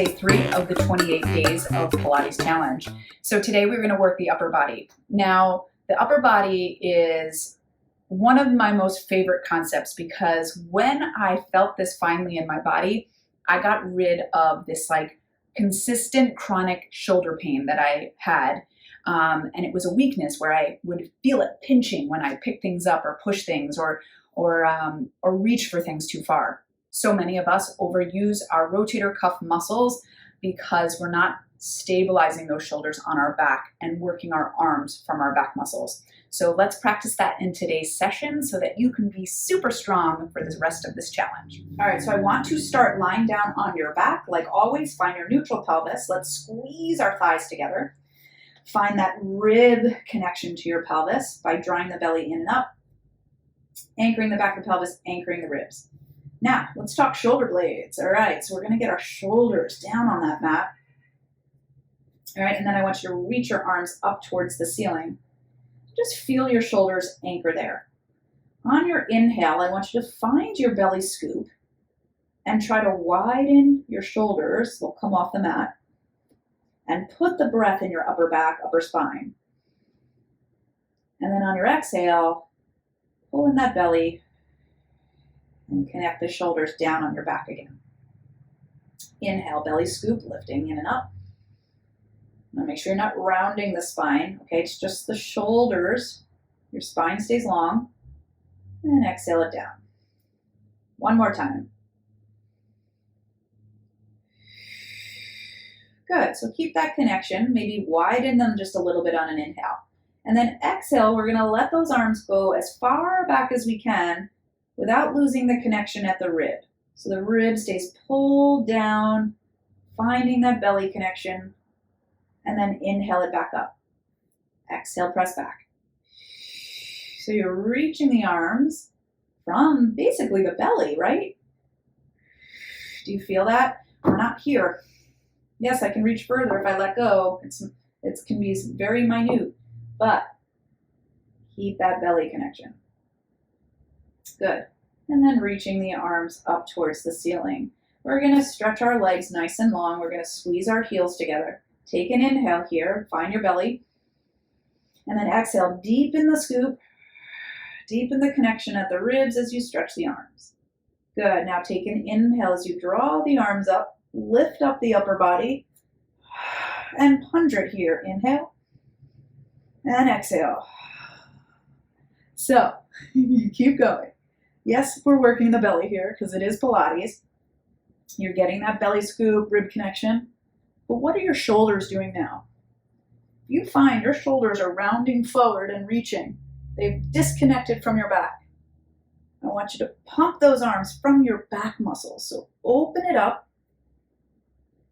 day 3 of the 28 days of Pilates challenge. So today we're going to work the upper body. Now, the upper body is one of my most favorite concepts because when I felt this finally in my body, I got rid of this like consistent chronic shoulder pain that I had. And it was a weakness where I would feel it pinching when I pick things up or push things or reach for things too far. So many of us overuse our rotator cuff muscles because we're not stabilizing those shoulders on our back and working our arms from our back muscles. So let's practice that in today's session so that you can be super strong for the rest of this challenge. All right, so I want to start lying down on your back. Like always, find your neutral pelvis. Let's squeeze our thighs together. Find that rib connection to your pelvis by drawing the belly in and up, anchoring the back of the pelvis, anchoring the ribs. Now, let's talk shoulder blades. All right, so we're going to get our shoulders down on that mat. All right, and then I want you to reach your arms up towards the ceiling. Just feel your shoulders anchor there. On your inhale, I want you to find your belly scoop and try to widen your shoulders. They'll come off the mat. And put the breath in your upper back, upper spine. And then on your exhale, pull in that belly and connect the shoulders down on your back again. Inhale, belly scoop, lifting in and up. Now make sure you're not rounding the spine, okay? It's just the shoulders. Your spine stays long. And exhale it down. One more time. Good, so keep that connection. Maybe widen them just a little bit on an inhale. And then exhale, we're gonna let those arms go as far back as we can without losing the connection at the rib. So the rib stays pulled down, finding that belly connection, and then inhale it back up. Exhale, press back. So you're reaching the arms from basically the belly, right? Do you feel that? We're not here. Yes, I can reach further if I let go. It can be very minute, but keep that belly connection. Good. And then reaching the arms up towards the ceiling. We're going to stretch our legs nice and long. We're going to squeeze our heels together. Take an inhale here. Find your belly. And then exhale. Deepen the scoop. Deepen the connection at the ribs as you stretch the arms. Good. Now take an inhale as you draw the arms up. Lift up the upper body. And 100 here. Inhale. And exhale. So, keep going. Yes, we're working the belly here because it is Pilates. You're getting that belly scoop, rib connection. But what are your shoulders doing now? You find your shoulders are rounding forward and reaching. They've disconnected from your back. I want you to pump those arms from your back muscles. So open it up.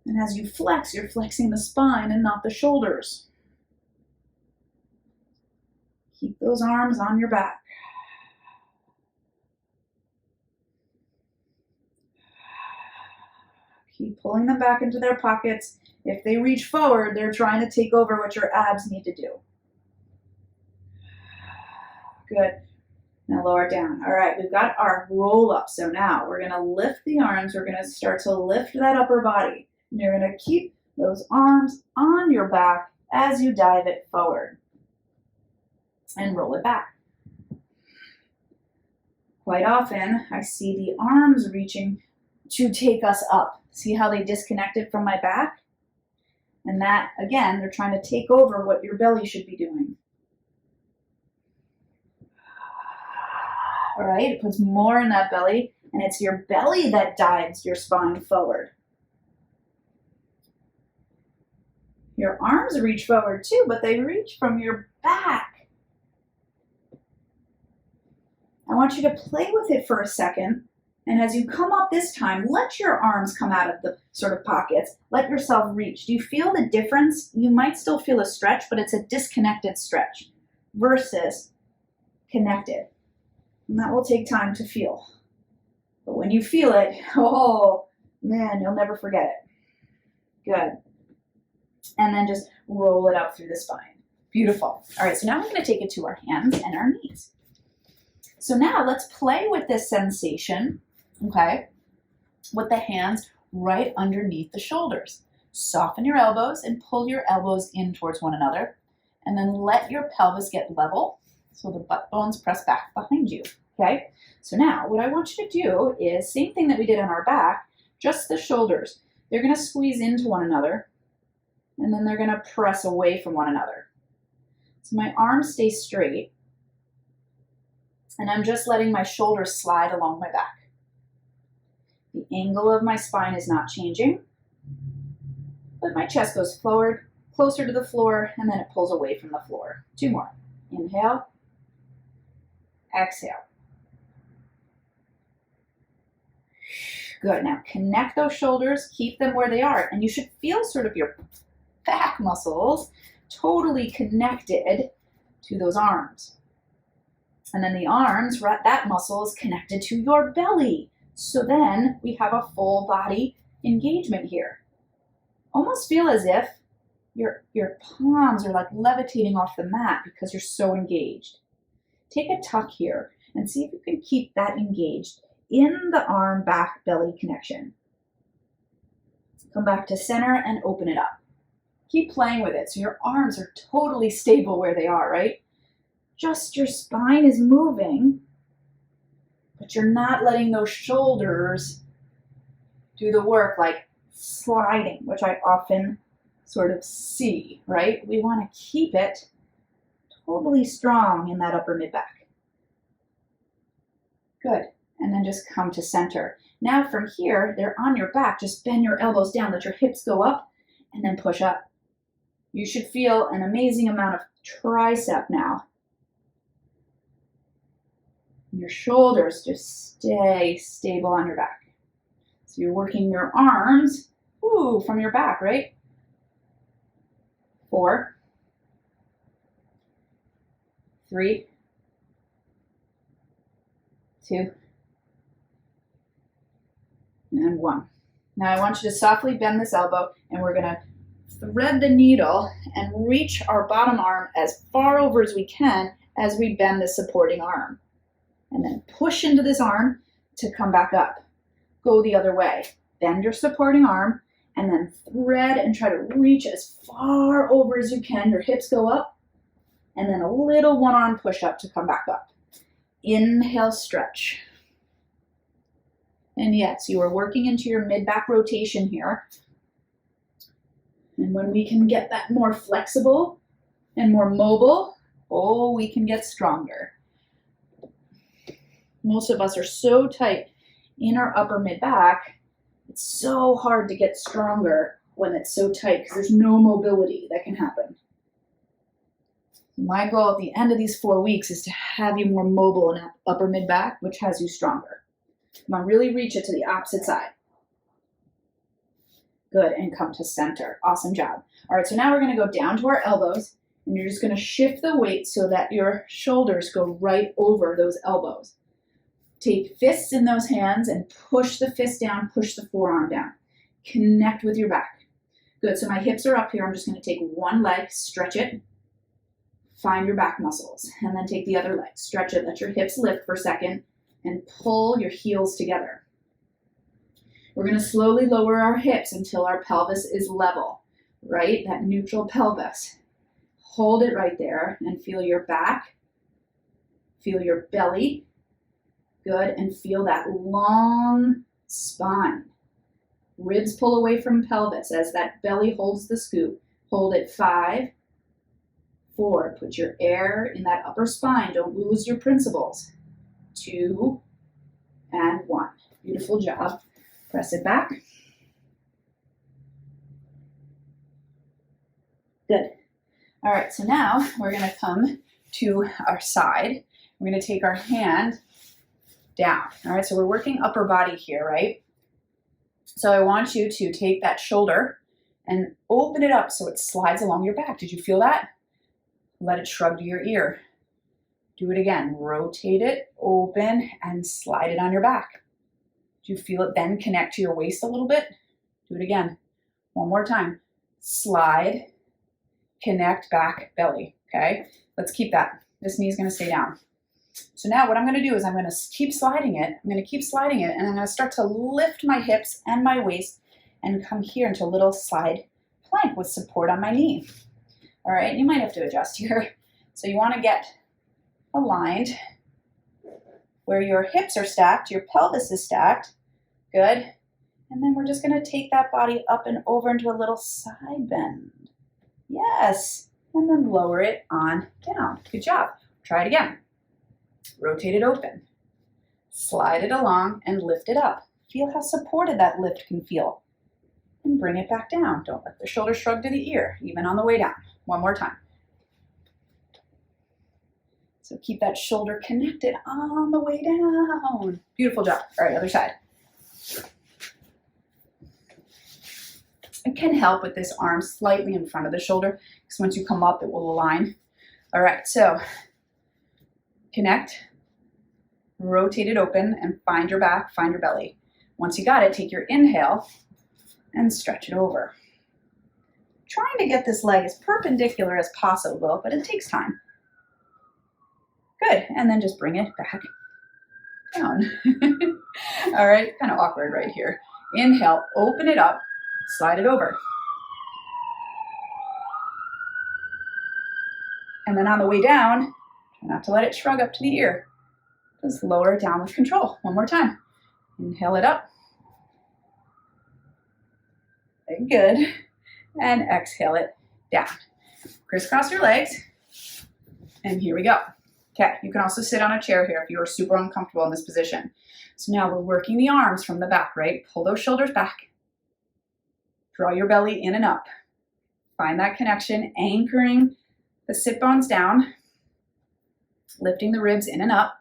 And as you flex, you're flexing the spine and not the shoulders. Keep those arms on your back. Keep pulling them back into their pockets. If they reach forward, they're trying to take over what your abs need to do. Good. Now lower down. All right, we've got our roll up. So now we're going to lift the arms. We're going to start to lift that upper body. And you're going to keep those arms on your back as you dive it forward. And roll it back. Quite often, I see the arms reaching to take us up. See how they disconnected from my back? And that, again, they're trying to take over what your belly should be doing. All right, it puts more in that belly, and it's your belly that dives your spine forward. Your arms reach forward too, but they reach from your back. I want you to play with it for a second. And as you come up this time, let your arms come out of the sort of pockets. Let yourself reach. Do you feel the difference? You might still feel a stretch, but it's a disconnected stretch versus connected. And that will take time to feel. But when you feel it, oh man, you'll never forget it. Good. And then just roll it up through the spine. Beautiful. All right, so now we're going to take it to our hands and our knees. So now let's play with this sensation, okay, with the hands right underneath the shoulders. Soften your elbows and pull your elbows in towards one another. And then let your pelvis get level so the butt bones press back behind you, okay? So now what I want you to do is same thing that we did on our back, just the shoulders. They're gonna squeeze into one another and then they're gonna press away from one another. So my arms stay straight and I'm just letting my shoulders slide along my back. The angle of my spine is not changing, but my chest goes forward, closer to the floor, and then it pulls away from the floor. 2 more. Inhale, exhale. Good. Now connect those shoulders, keep them where they are, and you should feel sort of your back muscles totally connected to those arms. And then the arms, that muscle is connected to your belly. So then we have a full body engagement here. Almost feel as if your palms are like levitating off the mat because you're so engaged. Take a tuck here and see if you can keep that engaged in the arm back belly connection. Come back to center and open it up. Keep playing with it so your arms are totally stable where they are, right? Just your spine is moving, but you're not letting those shoulders do the work like sliding, which I often sort of see, right? We want to keep it totally strong in that upper mid back. Good. And then just come to center. Now from here, they're on your back. Just bend your elbows down, let your hips go up, and then push up. You should feel an amazing amount of tricep now. Your shoulders just stay stable on your back. So you're working your arms from your back, right? 4, 3, 2, and 1. Now I want you to softly bend this elbow and we're gonna thread the needle and reach our bottom arm as far over as we can as we bend the supporting arm. And then push into this arm to come back up. Go the other way. Bend your supporting arm and then thread and try to reach as far over as you can. Your hips go up and then a little one arm push up to come back up. Inhale, stretch. And yes, you are working into your mid-back rotation here. And when we can get that more flexible and more mobile, we can get stronger. Most of us are so tight in our upper mid-back, it's so hard to get stronger when it's so tight because there's no mobility that can happen. My goal at the end of these 4 weeks is to have you more mobile in upper mid-back, which has you stronger. Come on, really reach it to the opposite side. Good, and come to center. Awesome job. All right, so now we're gonna go down to our elbows, and you're just gonna shift the weight so that your shoulders go right over those elbows. Take fists in those hands and push the fist down, push the forearm down. Connect with your back. Good, so my hips are up here. I'm just gonna take one leg, stretch it, find your back muscles, and then take the other leg, stretch it, let your hips lift for a second, and pull your heels together. We're gonna slowly lower our hips until our pelvis is level, right? That neutral pelvis. Hold it right there and feel your back, feel your belly. Good, and feel that long spine. Ribs pull away from pelvis as that belly holds the scoop. Hold it 5, 4. Put your air in that upper spine. Don't lose your principles. 2, and 1. Beautiful job. Press it back. Good. All right, so now we're going to come to our side. We're going to take our hand down. All right, so we're working upper body here, right? So I want you to take that shoulder and open it up so it slides along your back. Did you feel that? Let it shrug to your ear. Do it again. Rotate it, open, and slide it on your back. Do you feel it then connect to your waist a little bit? Do it again. One more time. Slide, connect, back, belly. Okay? Let's keep that. This knee is going to stay down. So now what I'm going to do is I'm going to keep sliding it. I'm going to keep sliding it, and I'm going to start to lift my hips and my waist and come here into a little slide plank with support on my knee. All right, you might have to adjust here. So you want to get aligned where your hips are stacked, your pelvis is stacked. Good. And then we're just going to take that body up and over into a little side bend. Yes. And then lower it on down. Good job. Try it again. Rotate it open. Slide it along and lift it up. Feel how supported that lift can feel. And bring it back down. Don't let the shoulder shrug to the ear, even on the way down. One more time. So keep that shoulder connected on the way down. Beautiful job. All right, other side. It can help with this arm slightly in front of the shoulder, because once you come up, it will align. All right, so connect, rotate it open, and find your back, find your belly. Once you got it, take your inhale and stretch it over. Trying to get this leg as perpendicular as possible, but it takes time. Good, and then just bring it back down. All right, kind of awkward right here. Inhale, open it up, slide it over. And then on the way down, try not to let it shrug up to the ear. Just lower it down with control. One more time. Inhale it up. Good. And exhale it down. Crisscross your legs. And here we go. Okay, you can also sit on a chair here if you are super uncomfortable in this position. So now we're working the arms from the back, right? Pull those shoulders back. Draw your belly in and up. Find that connection, anchoring the sit bones down, lifting the ribs in and up.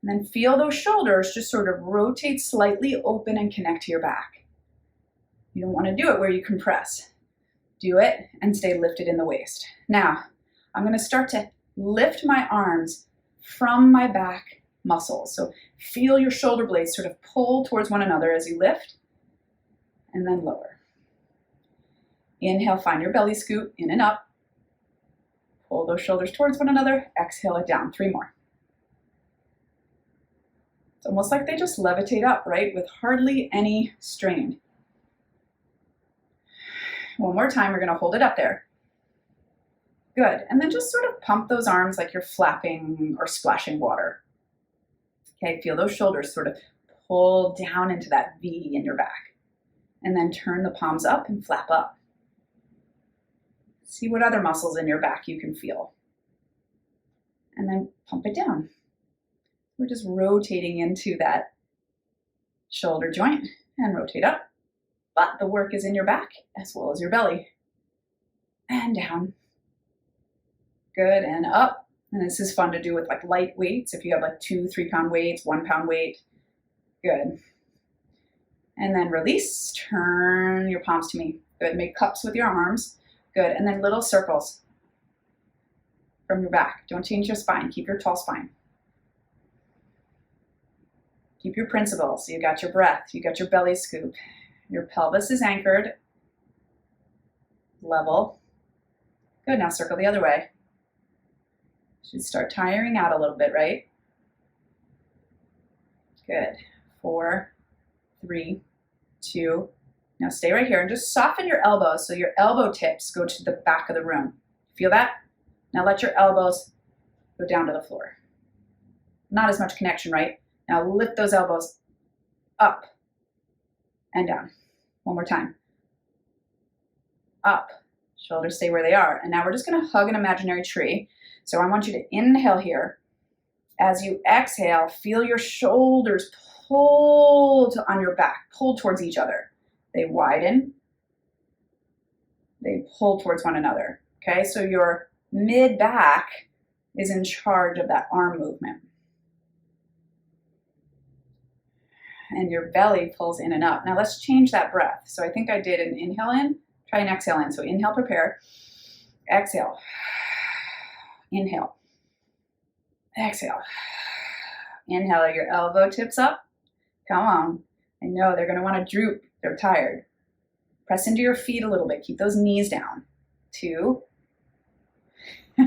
And then feel those shoulders just sort of rotate slightly open and connect to your back. You don't want to do it where you compress. Do it and stay lifted in the waist. Now, I'm going to start to lift my arms from my back muscles. So feel your shoulder blades sort of pull towards one another as you lift, and then lower. Inhale, find your belly scoop in and up. Pull those shoulders towards one another. Exhale it down. 3 more. It's almost like they just levitate up, right? With hardly any strain. One more time, we're going to hold it up there. Good. And then just sort of pump those arms like you're flapping or splashing water. Okay, feel those shoulders sort of pull down into that V in your back. And then turn the palms up and flap up. See what other muscles in your back you can feel. And then pump it down. We're just rotating into that shoulder joint and rotate up. But the work is in your back as well as your belly. And down. Good, and up. And this is fun to do with like light weights. If you have like 2-3 pound weights, 1 pound weight. Good. And then release, turn your palms to me. Good, make cups with your arms. Good, and then little circles from your back. Don't change your spine, keep your tall spine. Keep your principles. So you got your breath, you got your belly scoop. Your pelvis is anchored. Level. Good, now circle the other way. Should start tiring out a little bit, right? Good. 4, 3, 2. Now stay right here and just soften your elbows so your elbow tips go to the back of the room. Feel that? Now let your elbows go down to the floor. Not as much connection, right? Now lift those elbows up and down. One more time. Up. Shoulders stay where they are. And now we're just going to hug an imaginary tree. So I want you to inhale here. As you exhale, feel your shoulders pull on your back, pull towards each other. They widen. They pull towards one another. Okay, so your mid-back is in charge of that arm movement. And your belly pulls in and up. Now let's change that breath. So I think I did an inhale in, try an exhale in. So inhale, prepare. Exhale. Inhale. Exhale. Inhale, your elbow tips up. Come on. I know they're going to want to droop. They're tired. Press into your feet a little bit. Keep those knees down. 2.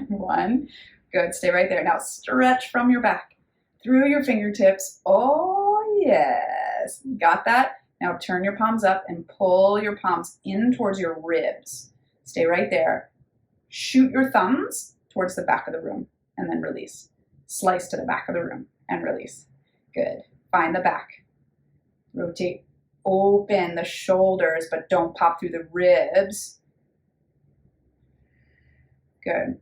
1. Good, stay right there. Now stretch from your back, through your fingertips. Oh yes, got that? Now turn your palms up and pull your palms in towards your ribs. Stay right there. Shoot your thumbs towards the back of the room and then release. Slice to the back of the room and release. Good, find the back. Rotate, open the shoulders, but don't pop through the ribs. Good.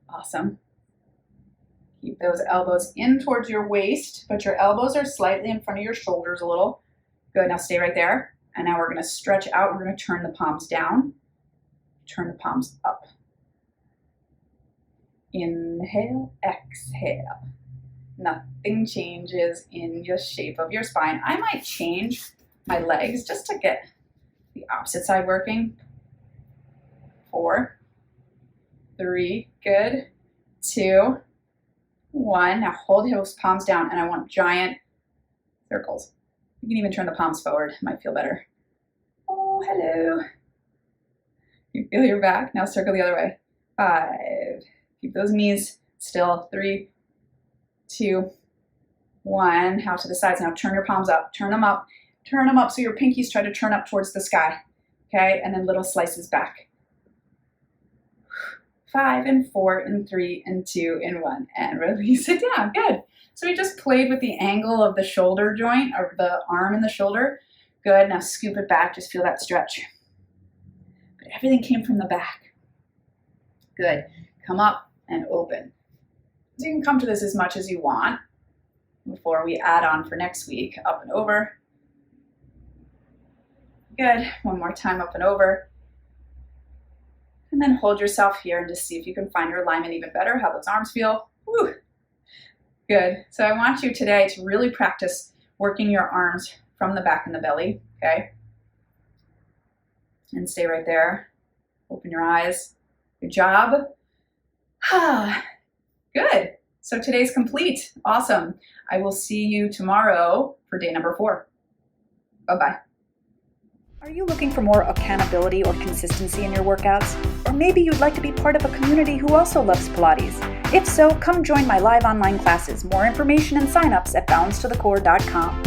Awesome. Keep those elbows in towards your waist, but your elbows are slightly in front of your shoulders a little. Good, now stay right there. And now we're gonna stretch out. We're gonna turn the palms down, turn the palms up. Inhale, exhale. Nothing changes in the shape of your spine. I might change my legs just to get the opposite side working. 4, 3, good, 2, 1. Now hold those palms down and I want giant circles. You can even turn the palms forward, it might feel better. Oh, hello. You feel your back, now circle the other way. 5, keep those knees still. 3, 2, 1. Now to the sides. Now turn your palms up, turn them up so your pinkies try to turn up towards the sky. Okay, and then little slices back. 5 and 4 and 3 and 2 and 1, and release it down. Good. So we just played with the angle of the shoulder joint, or the arm and the shoulder. Good. Now scoop it back. Just feel that stretch. But everything came from the back. Good. Come up and open. So you can come to this as much as you want before we add on for next week. Up and over. Good. One more time, up and over. And then hold yourself here and just see if you can find your alignment even better, how those arms feel. Woo. Good. So I want you today to really practice working your arms from the back and the belly, okay? And stay right there. Open your eyes. Good job. Good. So today's complete. Awesome. I will see you tomorrow for day number 4. Bye-bye. Are you looking for more accountability or consistency in your workouts? Or maybe you'd like to be part of a community who also loves Pilates? If so, come join my live online classes. More information and signups at balancetothecore.com.